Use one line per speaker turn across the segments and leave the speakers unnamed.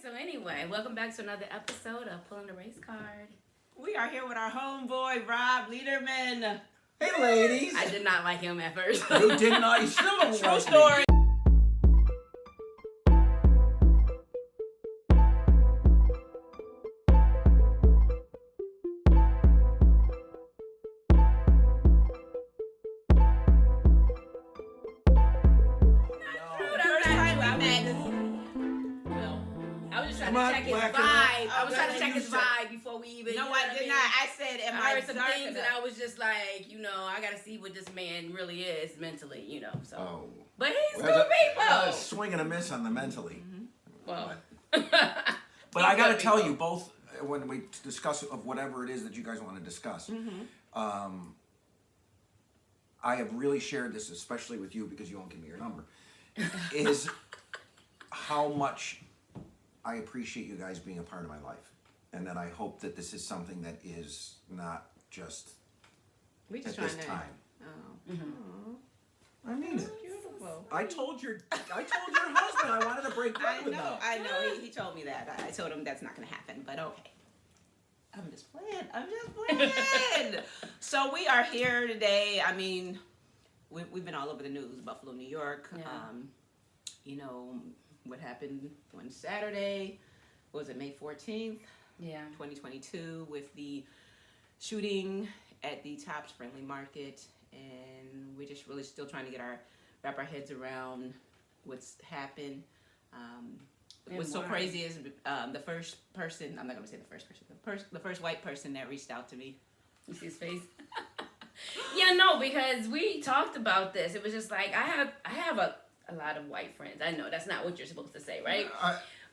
so anyway, welcome back to another episode of Pulling the Race Card.
We are here with our homeboy, Rob Lederman.
Hey, ladies.
I did not like him at first.
You did not. You still don't
True
like me.
story.
Check his vibe. I was trying to check his vibe before we even.
No, I did not. I said, "Am
I
I
heard some
dark
things,
enough?"
and I was just like, I got to see what this man really is mentally, So,
Oh.
but he's
Well,
two people.
Swing and a miss on the mentally.
Well,
But I got to tell you, both when we discuss of whatever it is that you guys want to discuss, I have really shared this, especially with you because you won't give me your number, is how much I appreciate you guys being a part of my life, and that I hope that this is something that is not just
We just
at this
trying to.
time.
Oh,
I mean it.
beautiful.
I told your husband I wanted to break bread with him.
I know. He told me that. I told him that's not going to happen, but okay. I'm just playing. So we are here today. I mean, we've been all over the news. Buffalo, New York.
Yeah.
What happened on Saturday? Was it May 14th?
Yeah.
2022 with the shooting at the Tops Friendly Market, and we're just really still trying to wrap our heads around what's happened. What's so crazy is the first person, I'm not going to say the first person, the first white person that reached out to me.
You see his face? Yeah, no, because we talked about this. It was just like, I have a lot of white friends. I know that's not what you're supposed to say, right?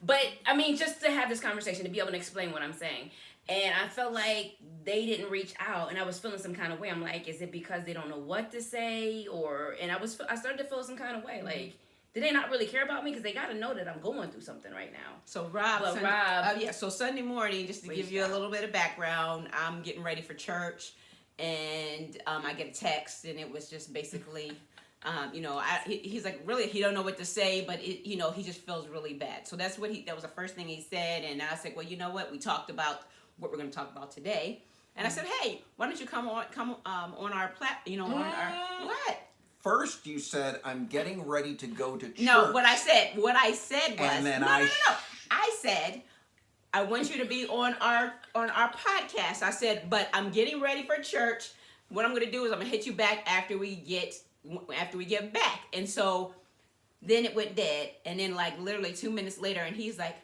But I mean, just to have this conversation, to be able to explain what I'm saying. And I felt like they didn't reach out, and I was feeling some kind of way. I'm like, is it because they don't know what to say? And I started to feel some kind of way. Like, did they not really care about me? Because they got to know that I'm going through something right now.
So Rob, so Sunday morning, just to give you a little bit of background, I'm getting ready for church, and I get a text, and it was just basically, he's like, really, he don't know what to say, but he just feels really bad. So that was the first thing he said, and I said, well, you know what? We talked about what we're going to talk about today, and I said, hey, why don't you come on our on our what?
First, you said, I'm getting ready to go to church.
No, what I said was,
and then
no. I said, I want you to be on our podcast. I said, but I'm getting ready for church. What I'm going to do is I'm going to hit you back after we get back. And so then it went dead. And then like literally 2 minutes later, and he's like,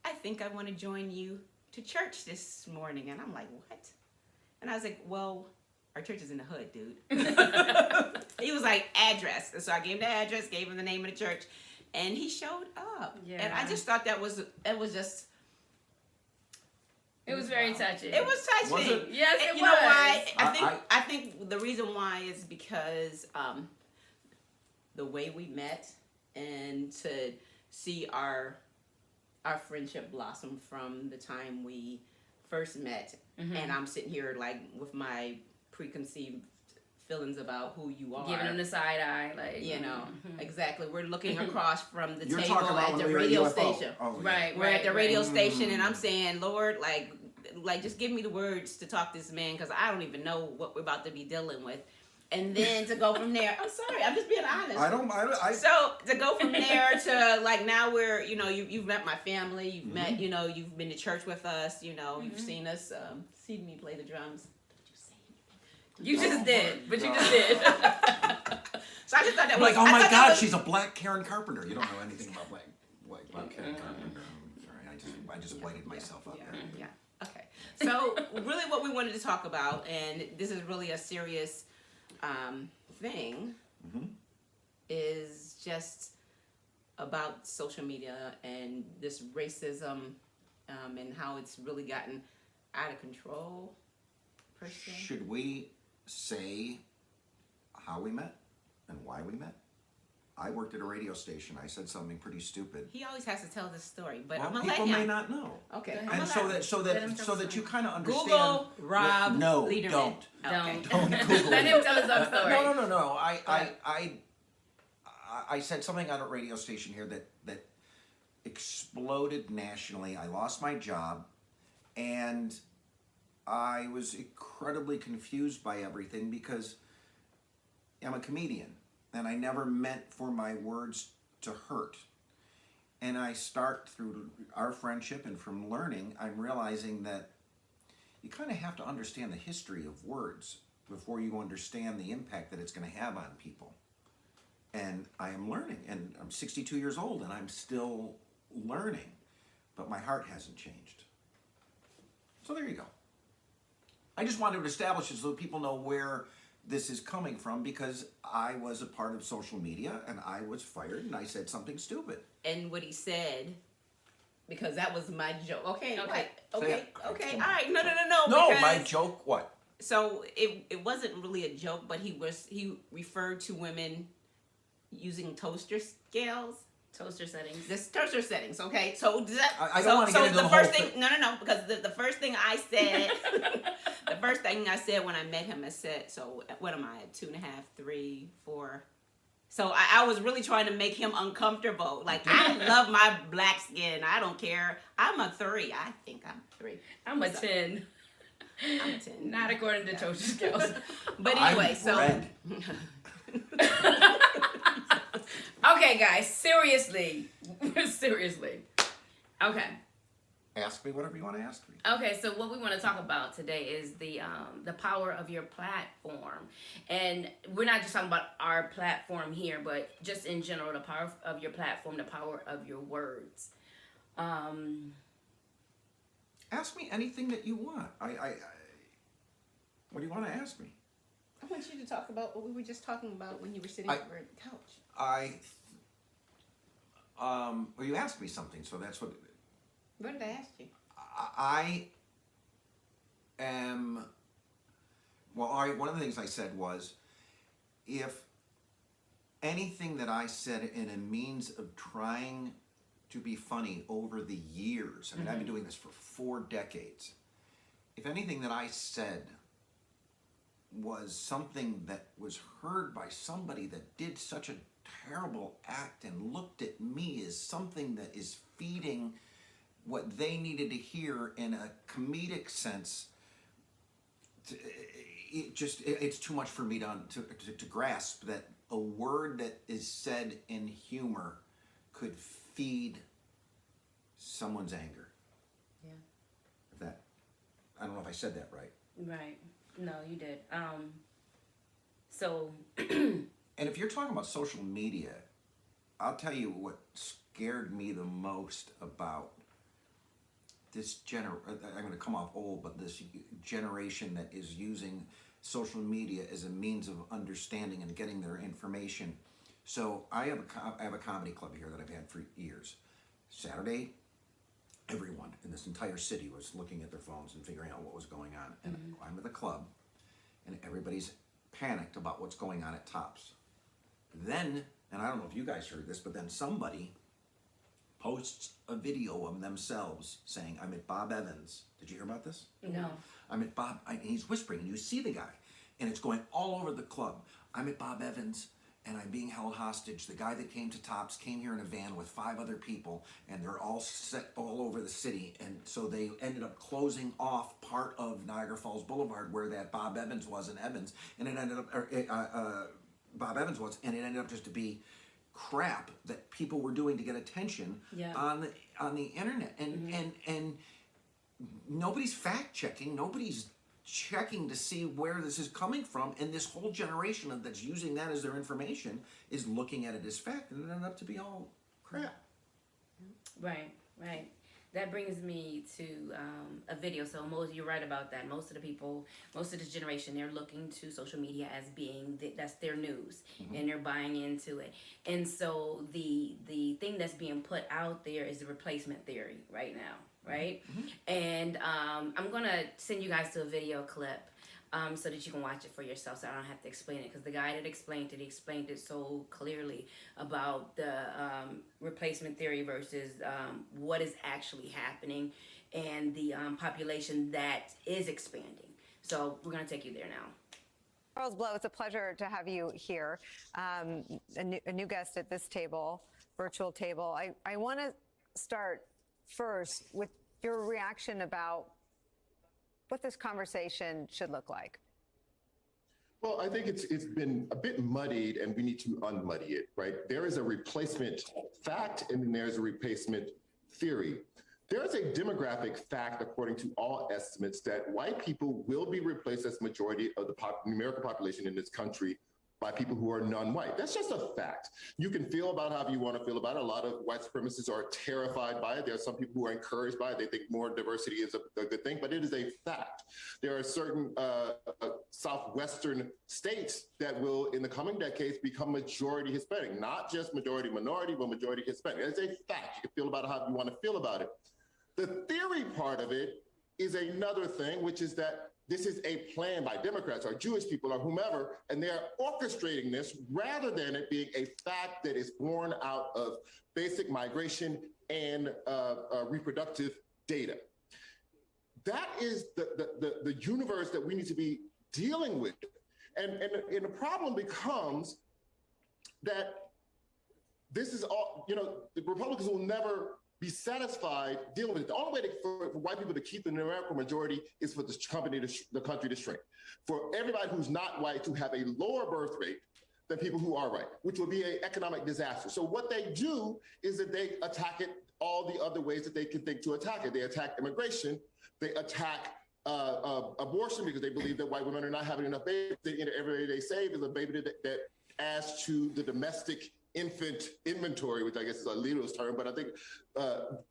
I think I want to join you to church this morning. And I'm like, what? And I was like, well, our church is in the hood, dude. He was like, address. And so I gave him the address, gave him the name of the church, and he showed up.
Yeah.
And I just thought it was just.
It was very touching.
It was touching.
Was it?
Yes, it was.
You know why? I think the reason why is because the way we met, and to see our friendship blossom from the time we first met, and I'm sitting here like with my preconceived feelings about who you are,
giving them the side eye, like
exactly. We're looking across from the
You're
table
talking about
at the
when we were at
radio
UFO.
station.
Oh, yeah.
right.
We're at the radio station, and I'm saying, Lord, like just give me the words to talk to this man, because I don't even know what we're about to be dealing with. And then to go from there, I'm sorry, I'm just being honest. So to go from there to like now we're, you've met my family, you've met, you've been to church with us, you've seen us, seen me play the drums.
You just did, but you just did.
So I just thought that
was... Like, oh my God, she's a black Karen Carpenter. You don't know anything about black Karen Carpenter. I'm sorry, I just lighted myself up there.
Yeah, okay. So really what we wanted to talk about, and this is really a serious thing, is just about social media and this racism and how it's really gotten out of control, per se.
Should we say how we met and why we met? I worked at a radio station. I said something pretty stupid.
He always has to tell this story, but
well,
I'm gonna let him.
people may not know.
Okay.
And so that you kind of understand.
Google Rob
No,
Lederman.
don't.
Okay.
Don't Google
Let him tell his own story.
No. I said something on a radio station here that exploded nationally. I lost my job, and I was incredibly confused by everything because I'm a comedian, and I never meant for my words to hurt. And I start through our friendship and from learning, I'm realizing that you kind of have to understand the history of words before you understand the impact that it's going to have on people. And I am learning, and I'm 62 years old, and I'm still learning, but my heart hasn't changed. So there you go. I just wanted to establish it so that people know where this is coming from, because I was a part of social media, and I was fired, and I said something stupid.
And what he said, because that was my joke. Okay.
Okay.
Okay.
So,
Okay.
yeah.
All right. No.
No,
because-
my joke, what?
So it wasn't really a joke, but he referred to women using toaster scales.
Toaster settings.
This toaster settings, okay? So does that,
I don't want to get into
the
the
first
whole
thing. No, because the first thing I said, the first thing I said when I met him, I said, so what am I at 2.5, 3, 4? So I was really trying to make him uncomfortable. Like, I love my black skin. I don't care. I'm a 3. I think I'm 3.
I'm a 10.
I'm a 10.
Not according to toaster skills.
But anyway,
I'm red.
Okay, guys, seriously. Seriously. Okay.
Ask me whatever you want to ask me.
Okay, so what we want to talk about today is the power of your platform. And we're not just talking about our platform here, but just in general, the power of your platform, the power of your words.
Ask me anything that you want. What do you want to ask me?
I want you to talk about what we were just talking about when you were sitting over at the couch.
Well, you asked me something, so that's what.
What did I ask you?
I am. Well, one of the things I said was, if anything that I said in a means of trying to be funny over the years, I mean, I've been doing this for 4 decades. If anything that I said was something that was heard by somebody that did such a terrible act and looked at me as something that is feeding what they needed to hear in a comedic sense, it's too much for me to grasp that a word that is said in humor could feed someone's anger.
Yeah.
I don't know if I said that right.
Right. No, you did. So.
And if you're talking about social media, I'll tell you what scared me the most about this I'm going to come off old, but this generation that is using social media as a means of understanding and getting their information. So I have a comedy club here that I've had for years. Saturday, everyone in this entire city was looking at their phones and figuring out what was going on. And I'm at the club, and everybody's panicked about what's going on at Tops. Then, and I don't know if you guys heard this, but then somebody posts a video of themselves saying, I'm at Bob Evans. Did you hear about this?
No.
I'm at Bob, and he's whispering, and you see the guy, and it's going all over the club. I'm at Bob Evans, and I'm being held hostage. The guy that came to Tops came here in a van with 5 other people, and they're all set all over the city. And so they ended up closing off part of Niagara Falls Boulevard where that Bob Evans was in Evans, and it ended up, Bob Evans was, and it ended up just to be crap that people were doing to get attention on the internet, and nobody's fact checking, nobody's checking to see where this is coming from, and this whole generation that's using that as their information is looking at it as fact, and it ended up to be all crap.
Right. That brings me to a video. So you're right about that. Most of the people, most of this generation, they're looking to social media as being that's their news, and they're buying into it. And so the thing that's being put out there is the replacement theory right now, right? And I'm gonna send you guys to a video clip. So that you can watch it for yourself, so I don't have to explain it, because the guy that explained it so clearly about the replacement theory versus what is actually happening, and the population that is expanding. So we're going to take you there now.
Charles Blow, it's a pleasure to have you here, a new guest at this table, virtual table. I want to start first with your reaction about what this conversation should look like.
Well, I think it's been a bit muddied, and we need to unmuddy it, right? There is a replacement fact, and then there's a replacement theory. There is a demographic fact, according to all estimates, that white people will be replaced as majority of the American population in this country by people who are non-white. That's just a fact. You can feel about however you want to feel about it. A lot of white supremacists are terrified by it. There are some people who are encouraged by it. They think more diversity is a good thing, but it is a fact. There are certain southwestern states that will, in the coming decades, become majority Hispanic, not just majority minority, but majority Hispanic. It's a fact. You can feel about it however you want to feel about it. The theory part of it is another thing, which is that this is a plan by Democrats or Jewish people or whomever, and they're orchestrating this rather than it being a fact that is born out of basic migration and reproductive data. That is the universe that we need to be dealing with. And the problem becomes that this is all, the Republicans will never be satisfied dealing with it. The only way for white people to keep the numerical majority is for the country to shrink. For everybody who's not white to have a lower birth rate than people who are white, which would be an economic disaster. So what they do is that they attack it all the other ways that they can think to attack it. They attack immigration, they attack abortion because they believe that white women are not having enough babies. Every baby they save is a baby that adds to the domestic infant inventory, which I guess is a legalist term, but I think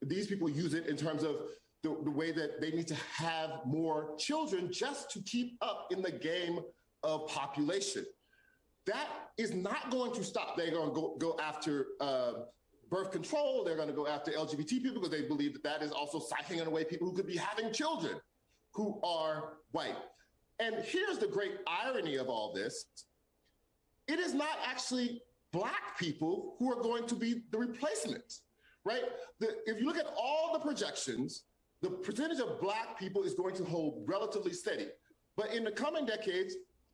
these people use it in terms of the way that they need to have more children just to keep up in the game of population. That is not going to stop. They're going to go after birth control. They're going to go after LGBT people because they believe that that is also siphoning away people who could be having children who are white. And here's the great irony of all this. It is not actually Black people who are going to be the replacements, right? If you look at all the projections, the percentage of Black people is going to hold relatively steady. But in the coming decades,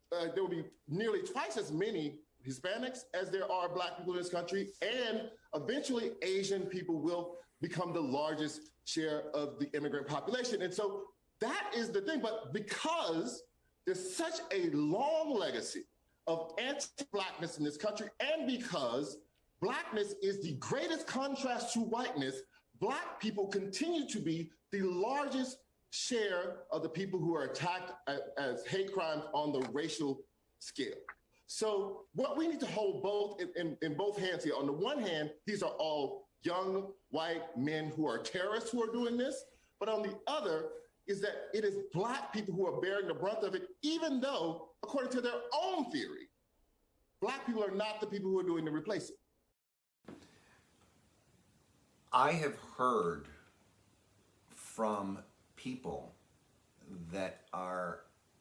there will be nearly twice as many Hispanics as there are Black people in this country, and eventually Asian people will become the largest share of the immigrant population. And so that is the thing. But because there's such a long legacy of anti-Blackness in this country, and because Blackness is the greatest contrast to whiteness, Black people continue to be the largest share of the people who are attacked as hate crimes on the racial scale. So what we need to hold both in both hands here. On the one hand, these are all young white men who are terrorists who are doing this, but on the other is that it is Black people who are bearing the brunt of it, even though, according to their own theory, Black people are not the people who are doing the replacing.
I have heard from people that are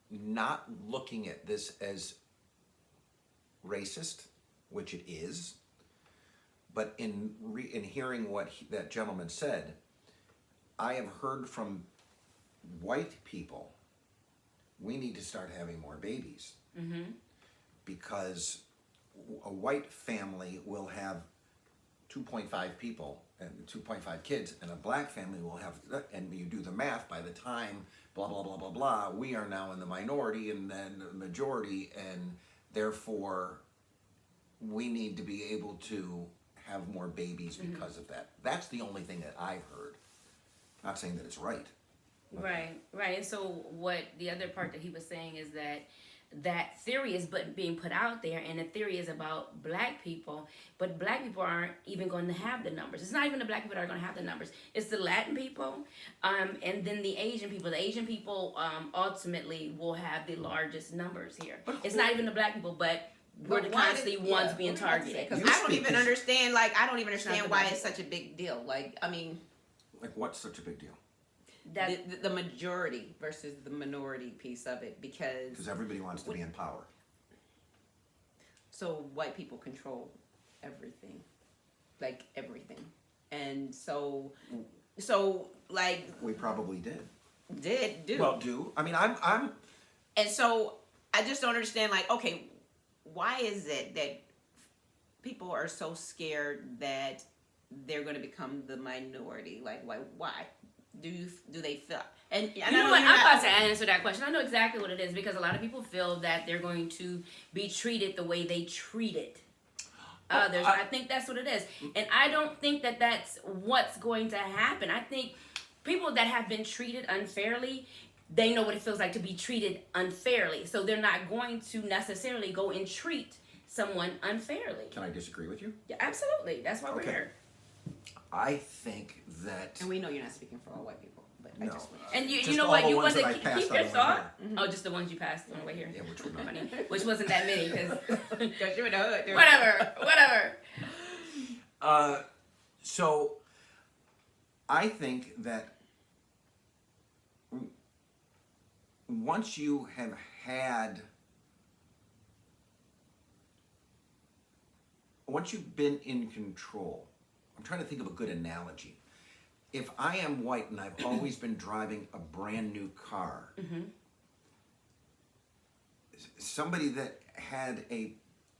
not looking at this as racist, which it is, but in hearing what that gentleman said, I have heard from white people, we need to start having more babies. Mm-hmm. Because a white family will have 2.5 people and 2.5 kids, and a Black family will have, and you do the math, by the time blah, blah, blah, blah, blah, we are now in the minority and then the majority, and therefore we need to be able to have more babies because of that. That's the only thing that I've heard. Not saying that it's right.
Right. And so what the other part that he was saying is that theory is being put out there, and the theory is about Black people, but Black people aren't even going to have the numbers. It's not even the Black people that are going to have the numbers. It's the Latin people, and then the Asian people. The Asian people ultimately will have the largest numbers here. It's not even the Black people, but we're the constantly ones being targeted.
Because I don't even understand why it's such a big deal. Like
what's such a big deal?
The majority versus the minority piece of it, because
everybody wants to be in power.
So white people control everything, like everything, and so like
we probably do.
Well,
do I mean I'm
and so I just don't understand. Like, okay, why is it that people are so scared that they're going to become the minority? Like, why? Do they feel? And
You know what? I'm about to answer that question. I know exactly what it is because a lot of people feel that they're going to be treated the way they treated others. I think that's what it is. And I don't think that that's what's going to happen. I think people that have been treated unfairly, they know what it feels like to be treated unfairly. So they're not going to necessarily go and treat someone unfairly.
Can I disagree with you?
Yeah, absolutely. That's why we're here.
I think that...
And we know you're not speaking for all white people. But
No.
I just
And you
Just
know
all
what?
the
You
ones
want
that
to
I passed
keep
on
your
the way
thought?
here.
Oh, just the ones you passed on the way here.
Yeah, which were not.
Funny. Which wasn't that many, because
because you're in the hood.
whatever.
So, I think that once you have once you've been in control, I'm trying to think of a good analogy. If I am white and I've always been driving a brand new car, somebody that had a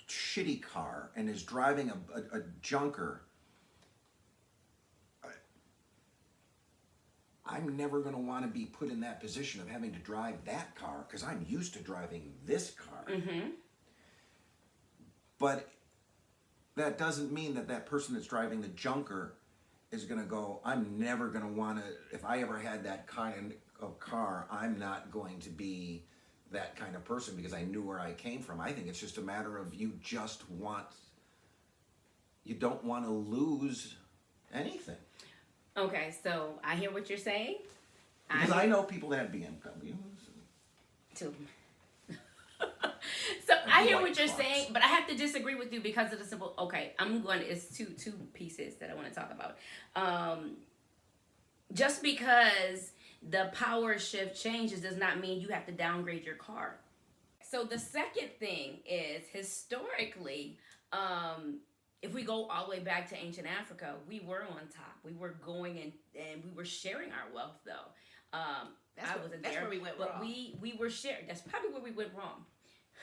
shitty car and is driving a junker, I'm never going to want to be put in that position of having to drive that car because I'm used to driving this car. But that doesn't mean that that person that's driving the junker is going to go, I'm never going to want to, if I ever had that kind of car, I'm not going to be that kind of person because I knew where I came from. I think it's just a matter of you don't want to lose anything.
Okay, so I hear what you're saying.
Because I know people that have BMWs.
Too. So I hear
white
what you're
trucks.
saying, but I have to disagree with you because of the simple. Okay, it's two pieces that I want to talk about. Just because the power shift changes does not mean you have to downgrade your car. So the second thing is historically, if we go all the way back to ancient Africa, we were on top. We were going and we were sharing our wealth though. I wasn't there,
where we went
but
wrong.
we were sharing. That's probably where we went wrong.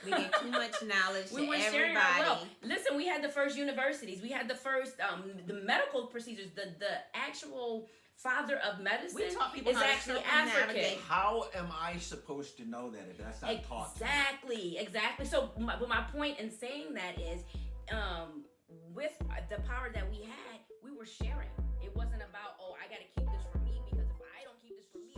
We gave too much knowledge
We
to
were sharing our
everybody.
wealth. Listen, we had the first universities. We had the first the medical procedures. The actual father of medicine
We taught people
is
how to
actually
circumnavigate.
African.
How am I supposed to know that if that's not taught to me?
Exactly. So my point in saying that is, with the power that we had, we were sharing. It wasn't about, oh, I got to keep this for me because if I don't keep this for me,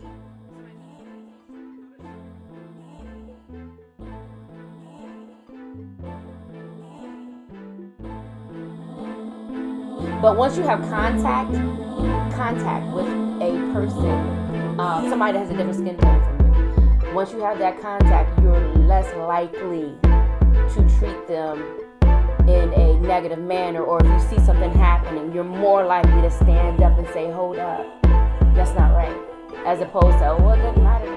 but once you have contact with a person, somebody that has a different skin tone from you, once you have that contact, you're less likely to treat them in a negative manner, or if you see something happening, you're more likely to stand up and say, hold up, that's not right, as opposed to, oh, well, it doesn't matter.